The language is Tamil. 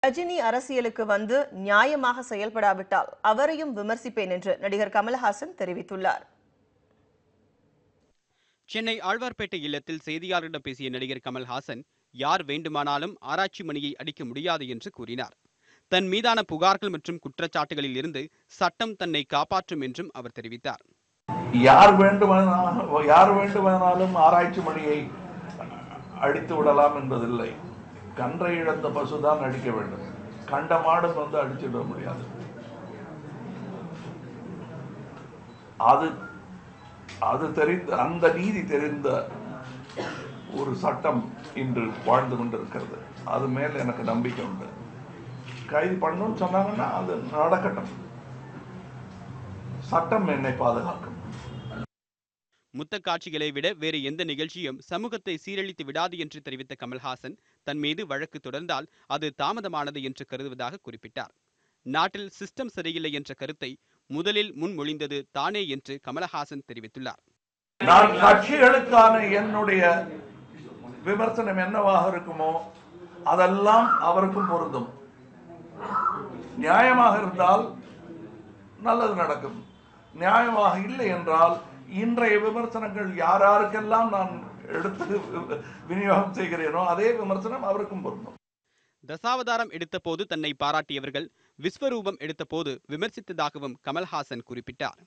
ரஜினி அரசியலுக்கு வந்து நியாயமாக செயல்படாவிட்டால் அவரையும் விமர்சிப்பேன் என்று நடிகர் கமல்ஹாசன் தெரிவித்துள்ளார். சென்னை ஆழ்வார்பேட்டை இல்லத்தில் செய்தியாளர்களிடம் பேசிய நடிகர் கமல்ஹாசன், யார் வேண்டுமானாலும் ஆராய்ச்சி மணியை அடிக்க முடியாது என்று கூறினார். தன் மீதான புகார்கள் மற்றும் குற்றச்சாட்டுகளில் இருந்து சட்டம் தன்னை காப்பாற்றும் என்றும் அவர் தெரிவித்தார். யார் வேண்டுமானாலும் ஆராய்ச்சி மணியை அடித்து விடலாம் என்பதில்லை. கன்றை இழந்த பசுதான் அடிக்க வேண்டும். கண்ட மாடு வந்து அடிச்சுவிட முடியாது. அது தெரிந்த, அந்த நீதி தெரிந்த ஒரு சட்டம் இன்று வாழ்ந்து கொண்டிருக்கிறது. அது மேல் எனக்கு நம்பிக்கை உண்டு. கைது பண்ணணும்னு சொன்னாங்கன்னா அது நடக்கட்டும். சட்டம் என்னை பாதுகாக்கும். முத்த காட்சிகளை விட வேறு எந்த நிகழ்ச்சியும் சமூகத்தை சீரழித்து விடாது என்று தெரிவித்த கமல்ஹாசன், தன் மீது வழக்கு தொடர்ந்தால் அது தாமதமானது என்று கருதுவதாக குறிப்பிட்டார். நாட்டில் சிஸ்டம் சரியில்லை என்ற கருத்தை முதலில் முன்மொழிந்தது தானே என்று கமல்ஹாசன் தெரிவித்துள்ளார். நான் கட்சிகளுக்கான என்னுடைய விமர்சனம் என்னவாக இருக்குமோ அதெல்லாம் அவருக்கும் பொருந்தும். நியாயமாக இருந்தால் நல்லது நடக்கும். நியாயமாக இல்லை என்றால் இன்றைய விமர்சனங்கள் யாருக்கெல்லாம் நான் எடுத்து விநியோகம் செய்கிறேனோ அதே விமர்சனம் அவருக்கும் பொருந்தும். தசாவதாரம் எடுத்த போது தன்னை பாராட்டியவர்கள் விஸ்வரூபம் எடுத்த போது விமர்சித்ததாகவும் கமல்ஹாசன் குறிப்பிட்டார்.